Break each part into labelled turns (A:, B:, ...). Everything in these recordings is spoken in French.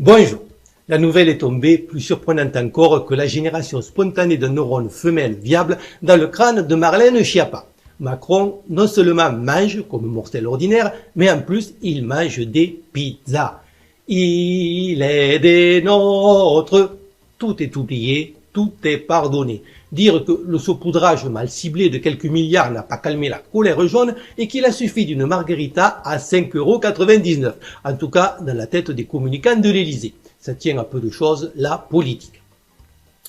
A: Bonjour. La nouvelle est tombée, plus surprenante encore que la génération spontanée de neurones femelles viables dans le crâne de Marlène Schiappa. Macron non seulement mange comme mortel ordinaire, mais en plus il mange des pizzas. Il est des nôtres. Tout est oublié, tout est pardonné. Dire que le saupoudrage mal ciblé de quelques milliards n'a pas calmé la colère jaune et qu'il a suffi d'une margarita à 5,99 €. En tout cas, dans la tête des communicants de l'Élysée. Ça tient à peu de choses, la politique.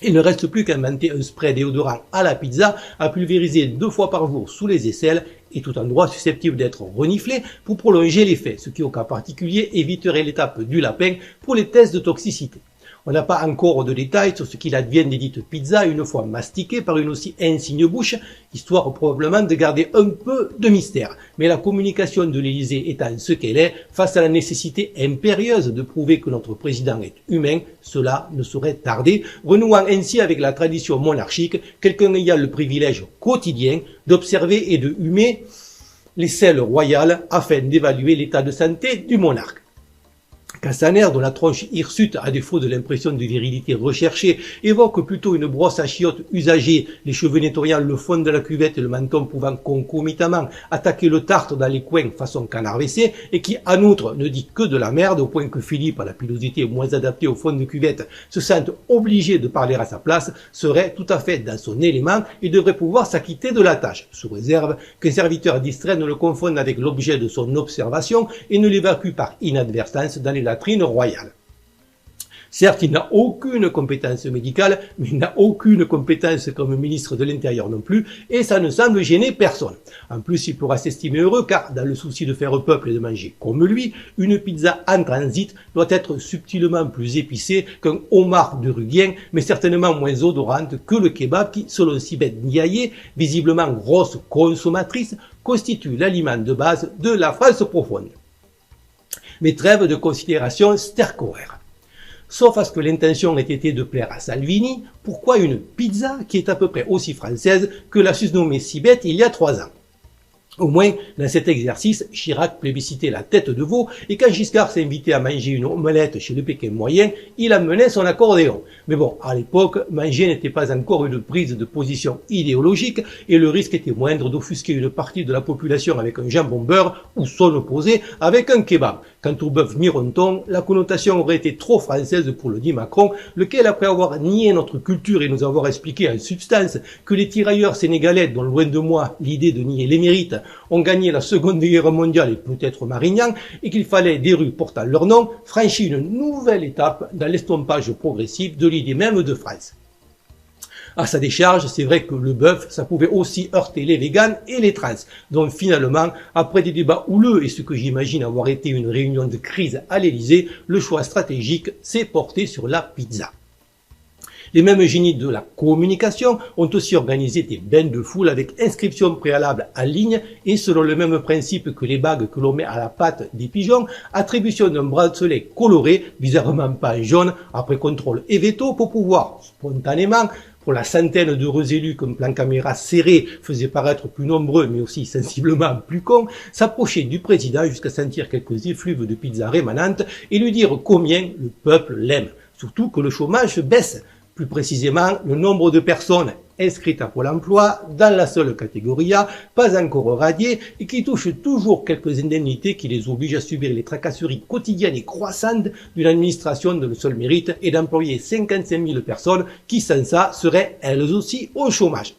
A: Il ne reste plus qu'à inventer un spray déodorant à la pizza, à pulvériser 2 fois par jour sous les aisselles et tout endroit susceptible d'être reniflé pour prolonger l'effet, ce qui au cas particulier éviterait l'étape du lapin pour les tests de toxicité. On n'a pas encore de détails sur ce qu'il advienne des dites pizzas une fois mastiquées par une aussi insigne bouche, histoire probablement de garder un peu de mystère. Mais la communication de l'Élysée étant ce qu'elle est, face à la nécessité impérieuse de prouver que notre président est humain, cela ne saurait tarder, renouant ainsi avec la tradition monarchique, quelqu'un ayant le privilège quotidien d'observer et de humer les selles royales afin d'évaluer l'état de santé du monarque. Cassaner, dont la tronche hirsute, à défaut de l'impression de virilité recherchée, évoque plutôt une brosse à chiottes usagée, les cheveux nettoyant le fond de la cuvette et le menton pouvant concomitamment attaquer le tartre dans les coins façon canard WC, et qui, en outre, ne dit que de la merde, au point que Philippe, à la pilosité moins adaptée au fond de cuvette, se sente obligé de parler à sa place, serait tout à fait dans son élément et devrait pouvoir s'acquitter de la tâche, sous réserve qu'un serviteur distrait ne le confonde avec l'objet de son observation et ne l'évacue par inadvertance dans les latrine royale. Certes, il n'a aucune compétence médicale, mais il n'a aucune compétence comme ministre de l'Intérieur non plus, et ça ne semble gêner personne. En plus, il pourra s'estimer heureux, car dans le souci de faire peuple et de manger comme lui, une pizza en transit doit être subtilement plus épicée qu'un homard de Ruguien, mais certainement moins odorante que le kebab qui, selon Sibeth Ndiaye, visiblement grosse consommatrice, constitue l'aliment de base de la France profonde. Mais trêve de considérations stercoraires. Sauf à ce que l'intention ait été de plaire à Salvini, pourquoi une pizza qui est à peu près aussi française que la susnommée Sibeth il y a 3 ans? Au moins, dans cet exercice, Chirac plébiscitait la tête de veau, et quand Giscard s'invitait à manger une omelette chez le Pékin moyen, il amenait son accordéon. Mais bon, à l'époque, manger n'était pas encore une prise de position idéologique, et le risque était moindre d'offusquer une partie de la population avec un jambon beurre, ou son opposé avec un kebab. Quant au bœuf mironton, la connotation aurait été trop française pour le dit Macron, lequel, après avoir nié notre culture et nous avoir expliqué en substance que les tirailleurs sénégalais, dont loin de moi l'idée de nier les mérites, ont gagné la Seconde Guerre mondiale et peut-être Marignan, et qu'il fallait des rues portant leur nom, franchit une nouvelle étape dans l'estompage progressif de l'idée même de France. À sa décharge, c'est vrai que le bœuf, ça pouvait aussi heurter les véganes et les trans. Donc finalement, après des débats houleux et ce que j'imagine avoir été une réunion de crise à l'Élysée, le choix stratégique s'est porté sur la pizza. Les mêmes génies de la communication ont aussi organisé des bains de foule avec inscription préalable en ligne et selon le même principe que les bagues que l'on met à la patte des pigeons, attribution d'un bracelet coloré, bizarrement pas jaune, après contrôle et veto pour pouvoir, spontanément, pour la centaine d'heureux élus qu'un plan caméra serré faisait paraître plus nombreux mais aussi sensiblement plus cons, s'approcher du président jusqu'à sentir quelques effluves de pizza rémanente et lui dire combien le peuple l'aime. Surtout que le chômage baisse. Plus précisément, le nombre de personnes inscrites à Pôle emploi dans la seule catégorie A, pas encore radiées, et qui touchent toujours quelques indemnités qui les obligent à subir les tracasseries quotidiennes et croissantes d'une administration dont le seul mérite est d'employer 55 000 personnes qui, sans ça, seraient elles aussi au chômage.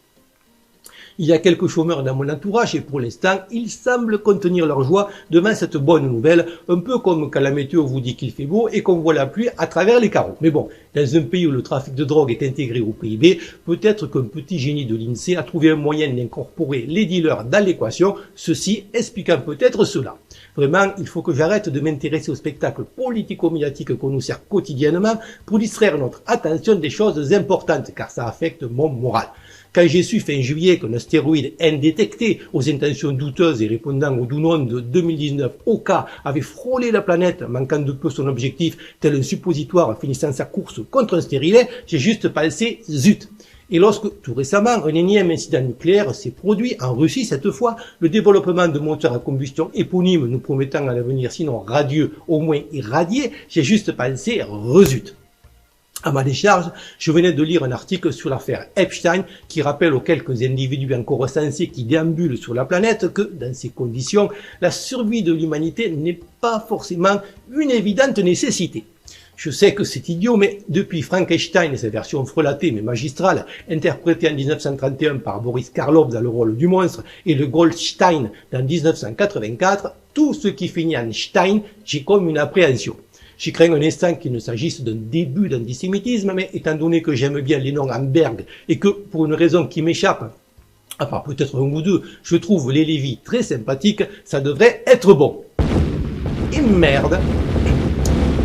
A: Il y a quelques chômeurs dans mon entourage et pour l'instant, ils semblent contenir leur joie devant cette bonne nouvelle, un peu comme quand la météo vous dit qu'il fait beau et qu'on voit la pluie à travers les carreaux. Mais bon, dans un pays où le trafic de drogue est intégré au PIB, peut-être qu'un petit génie de l'INSEE a trouvé un moyen d'incorporer les dealers dans l'équation, ceci expliquant peut-être cela. Vraiment, il faut que j'arrête de m'intéresser au spectacle politico-médiatique qu'on nous sert quotidiennement pour distraire notre attention des choses importantes, car ça affecte mon moral. Quand j'ai su fin juillet qu'un astéroïde indétecté aux intentions douteuses et répondant au doux nom de 2019 Oka avait frôlé la planète, manquant de peu son objectif, tel un suppositoire finissant sa course contre un stérilet, j'ai juste pensé zut. Et lorsque, tout récemment, un énième incident nucléaire s'est produit, en Russie cette fois, le développement de moteurs à combustion éponymes nous promettant à l'avenir sinon radieux, au moins irradiés, j'ai juste pensé rezut. À ma décharge, je venais de lire un article sur l'affaire Epstein qui rappelle aux quelques individus encore recensés qui déambulent sur la planète que, dans ces conditions, la survie de l'humanité n'est pas forcément une évidente nécessité. Je sais que c'est idiot, mais depuis Frankenstein et sa version frelatée mais magistrale, interprétée en 1931 par Boris Karloff dans le rôle du monstre, et le Goldstein dans 1984, tout ce qui finit en Stein, j'ai comme une appréhension. J'y crains un instant qu'il ne s'agisse d'un début d'antisémitisme, mais étant donné que j'aime bien les noms en Berg et que, pour une raison qui m'échappe, à part peut-être un ou deux, je trouve les Lévis très sympathiques, ça devrait être bon. Et merde,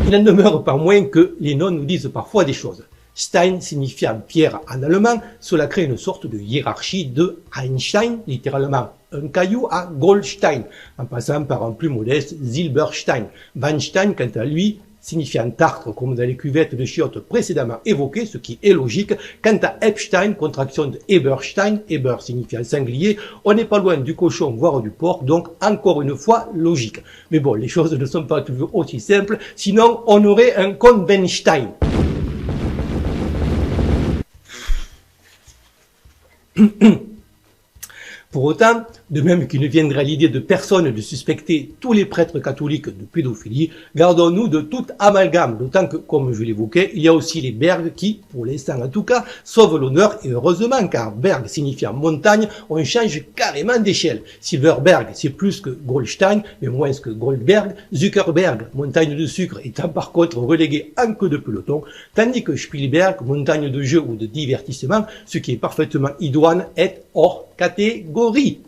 A: il n'en demeure pas moins que les noms nous disent parfois des choses. Stein signifiant pierre en allemand, cela crée une sorte de hiérarchie de Einstein, littéralement un caillou, à Goldstein, en passant par un plus modeste Silberstein. Weinstein, quant à lui, signifiant tartre comme dans les cuvettes de chiottes précédemment évoquées, ce qui est logique. Quant à Epstein, contraction de Eberstein, Eber signifiant sanglier, on n'est pas loin du cochon voire du porc, donc encore une fois logique. Mais bon, les choses ne sont pas toujours aussi simples, sinon on aurait un Konvenstein. Pour autant, de même qu'il ne viendrait à l'idée de personne de suspecter tous les prêtres catholiques de pédophilie, gardons-nous de tout amalgame, d'autant que, comme je l'évoquais, il y a aussi les Berg qui, pour l'instant en tout cas, sauvent l'honneur, et heureusement, car Berg signifiant montagne, on change carrément d'échelle. Silverberg, c'est plus que Goldstein, mais moins que Goldberg. Zuckerberg, montagne de sucre, étant par contre relégué en queue de peloton, tandis que Spielberg, montagne de jeux ou de divertissement, ce qui est parfaitement idoine, est hors catégorie.